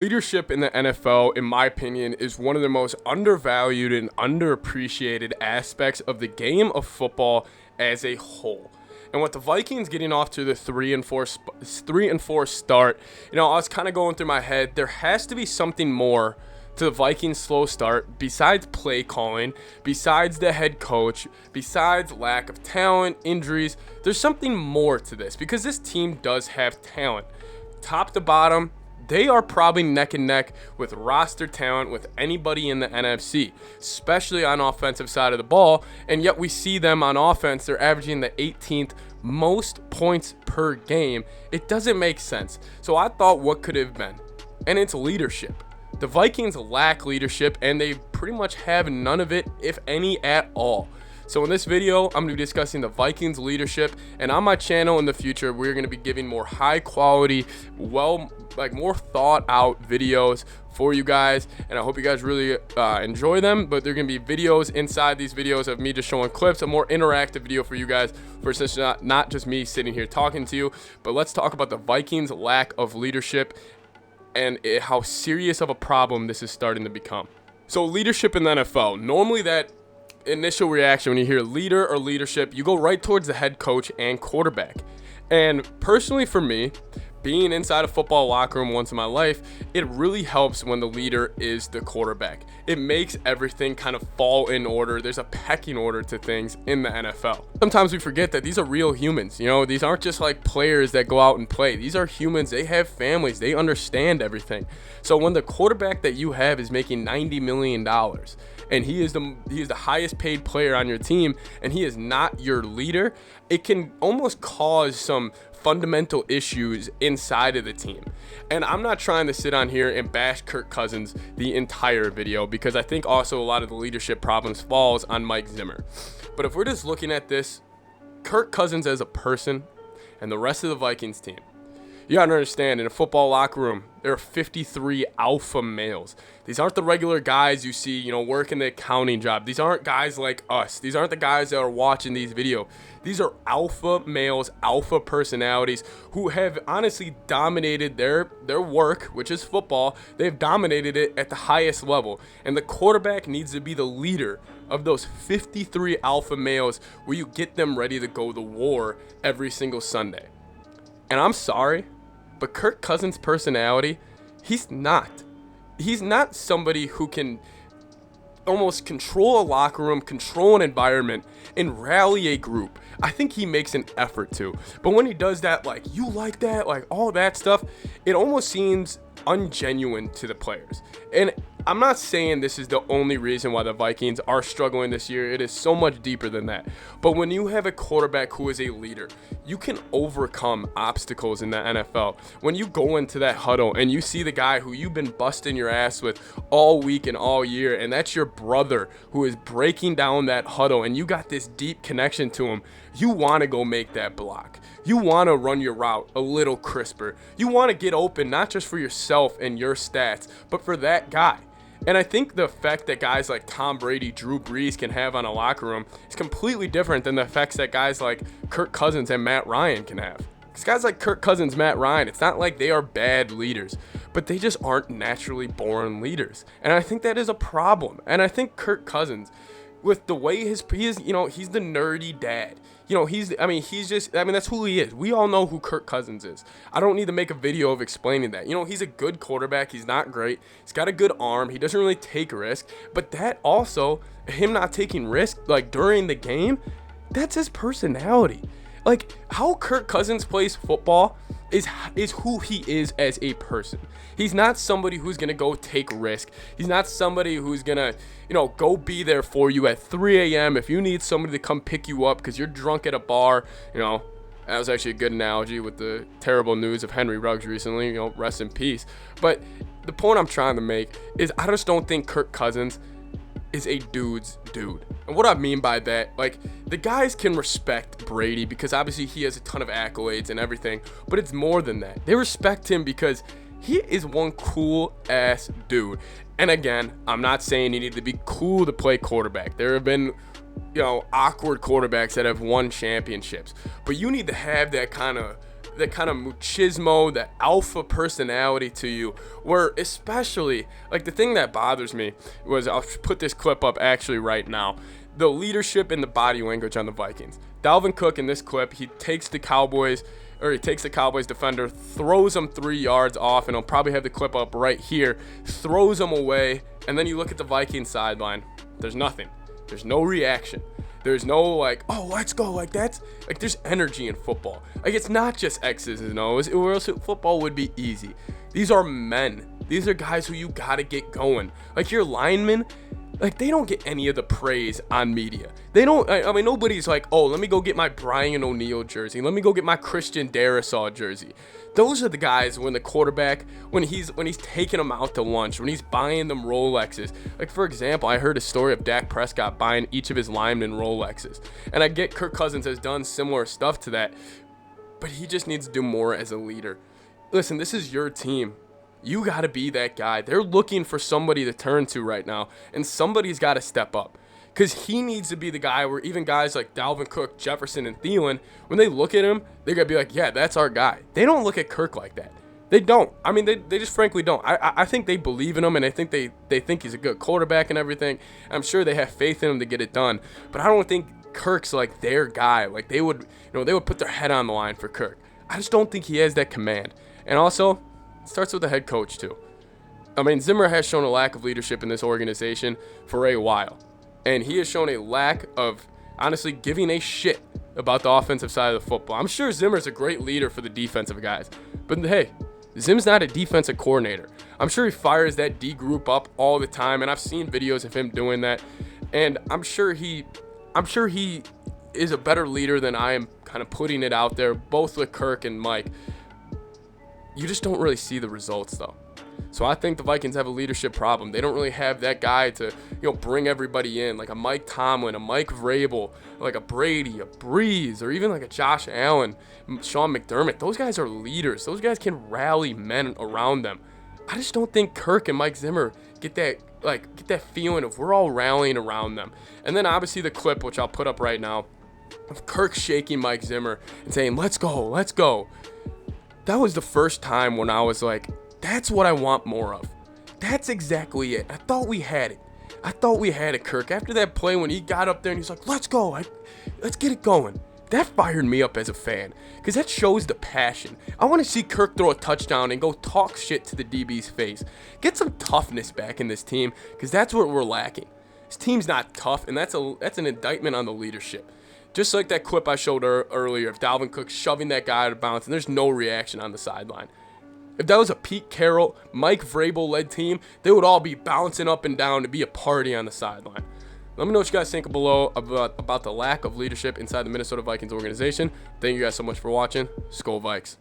Leadership in the NFL, in my opinion, is one of the most undervalued and underappreciated aspects of the game of football as a whole. And with the Vikings getting off to the 3-4 start, I was kind of going through my head. There has to be something more to the Vikings' slow start besides play calling, besides the head coach, besides lack of talent, injuries. There's something more to this because this team does have talent, top to bottom. They are probably neck and neck with roster talent with anybody in the NFC, especially on offensive side of the ball. And yet we see them on offense. They're averaging the 18th most points per game. It doesn't make sense. So I thought, what could it have been? And it's leadership. The Vikings lack leadership, and they pretty much have none of it, if any at all. So in this video, I'm going to be discussing the Vikings leadership, and on my channel in the future, we're going to be giving more high quality, more thought out videos for you guys, and I hope you guys really enjoy them. But they're going to be videos inside these videos of me just showing clips, a more interactive video for you guys, versus not just me sitting here talking to you. But let's talk about the Vikings' lack of leadership and how serious of a problem this is starting to become. So leadership in the NFL, normally that initial reaction when you hear leader or leadership, you go right towards the head coach and quarterback. And personally for me, being inside a football locker room once in my life, it really helps when the leader is the quarterback. It makes everything kind of fall in order. There's a pecking order to things in the NFL. Sometimes we forget that these are real humans. These aren't just like players that go out and play. These are humans. They have families. They understand everything. So when the quarterback that you have is making $90 million and he is the highest paid player on your team and he is not your leader, it can almost cause some fundamental issues inside of the team. And I'm not trying to sit on here and bash Kirk Cousins the entire video, because I think also a lot of the leadership problems falls on Mike Zimmer. But if we're just looking at this, Kirk Cousins as a person and the rest of the Vikings team, you gotta understand, in a football locker room, there are 53 alpha males. These aren't the regular guys you see, working the accounting job. These aren't guys like us. These aren't the guys that are watching these videos. These are alpha males, alpha personalities who have honestly dominated their work, which is football. They've dominated it at the highest level. And the quarterback needs to be the leader of those 53 alpha males, where you get them ready to go to war every single Sunday. And I'm sorry, but Kirk Cousins' personality, he's not somebody who can almost control a locker room, control an environment, and rally a group. I think he makes an effort to. But when he does that, you like that, all that stuff, it almost seems ungenuine to the players. And I'm not saying this is the only reason why the Vikings are struggling this year. It is so much deeper than that. But when you have a quarterback who is a leader, you can overcome obstacles in the NFL. When you go into that huddle and you see the guy who you've been busting your ass with all week and all year, and that's your brother who is breaking down that huddle, and you got this deep connection to him, you want to go make that block. You want to run your route a little crisper. You want to get open, not just for yourself and your stats, but for that guy. And I think the effect that guys like Tom Brady, Drew Brees can have on a locker room is completely different than the effects that guys like Kirk Cousins and Matt Ryan can have. Because guys like Kirk Cousins, Matt Ryan, it's not like they are bad leaders, but they just aren't naturally born leaders. And I think that is a problem. And I think Kirk Cousins, with the way he's the nerdy dad. That's who he is. We all know who Kirk Cousins is. I don't need to make a video of explaining that. He's a good quarterback. He's not great. He's got a good arm. He doesn't really take risk. But that also, him not taking risk, during the game, that's his personality. How Kirk Cousins plays football is who he is as a person. He's not somebody who's going to go take risk. He's not somebody who's going to, go be there for you at 3 a.m. if you need somebody to come pick you up because you're drunk at a bar. That was actually a good analogy with the terrible news of Henry Ruggs recently, rest in peace. But the point I'm trying to make is I just don't think Kirk Cousins is a dude's dude. And what I mean by that, the guys can respect Brady because obviously he has a ton of accolades and everything, but it's more than that. They respect him because he is one cool ass dude. And again, I'm not saying you need to be cool to play quarterback. There have been, awkward quarterbacks that have won championships, but you need to have that kind of the kind of machismo, the alpha personality to you, where especially, like, the thing that bothers me was, I'll put this clip up actually right now, the leadership and the body language on the Vikings. Dalvin Cook in this clip, he takes the Cowboys defender, throws him 3 yards off, and I'll probably have the clip up right here, throws him away, and then you look at the Vikings sideline, there's nothing. There's no reaction. There's no, like, oh, let's go. Like, that's, like, there's energy in football. Like, it's not just X's and O's, or else football would be easy. These are men. These are guys who you gotta get going. Like, your linemen, like, they don't get any of the praise on media. They don't, I mean, nobody's like, oh, let me go get my Brian O'Neill jersey. Let me go get my Christian Darrisaw jersey. Those are the guys when the quarterback, when he's taking them out to lunch, when he's buying them Rolexes. Like, for example, I heard a story of Dak Prescott buying each of his linemen Rolexes. And I get Kirk Cousins has done similar stuff to that, but he just needs to do more as a leader. Listen, this is your team. You got to be that guy. They're looking for somebody to turn to right now, and somebody's got to step up. Because he needs to be the guy where even guys like Dalvin Cook, Jefferson, and Thielen, when they look at him, they're going to be like, yeah, that's our guy. They don't look at Kirk like that. They don't. I mean, they just frankly don't. I think they believe in him, and I think they think he's a good quarterback and everything. I'm sure they have faith in him to get it done. But I don't think Kirk's like their guy. Like, they would put their head on the line for Kirk. I just don't think he has that command. And also, it starts with the head coach too. I mean, Zimmer has shown a lack of leadership in this organization for a while. And he has shown a lack of, honestly, giving a shit about the offensive side of the football. I'm sure Zimmer's a great leader for the defensive guys. But hey, Zim's not a defensive coordinator. I'm sure he fires that D group up all the time. And I've seen videos of him doing that. And I'm sure he is a better leader than I am kind of putting it out there, both with Kirk and Mike. You just don't really see the results, though. So I think the Vikings have a leadership problem. They don't really have that guy to, bring everybody in, like a Mike Tomlin, a Mike Vrabel, like a Brady, a Breeze, or even like a Josh Allen, Sean McDermott. Those guys are leaders. Those guys can rally men around them. I just don't think Kirk and Mike Zimmer get that feeling of we're all rallying around them. And then obviously the clip, which I'll put up right now, of Kirk shaking Mike Zimmer and saying, let's go, let's go. That was the first time when I was like, that's what I want more of. That's exactly it. I thought we had it, Kirk. After that play when he got up there and he's like, let's go. Let's get it going. That fired me up as a fan because that shows the passion. I want to see Kirk throw a touchdown and go talk shit to the DB's face. Get some toughness back in this team because that's what we're lacking. This team's not tough, and that's an indictment on the leadership. Just like that clip I showed earlier of Dalvin Cook shoving that guy out of bounds, and there's no reaction on the sideline. If that was a Pete Carroll, Mike Vrabel-led team, they would all be bouncing up and down to be a party on the sideline. Let me know what you guys think below about the lack of leadership inside the Minnesota Vikings organization. Thank you guys so much for watching. Skol Vikes.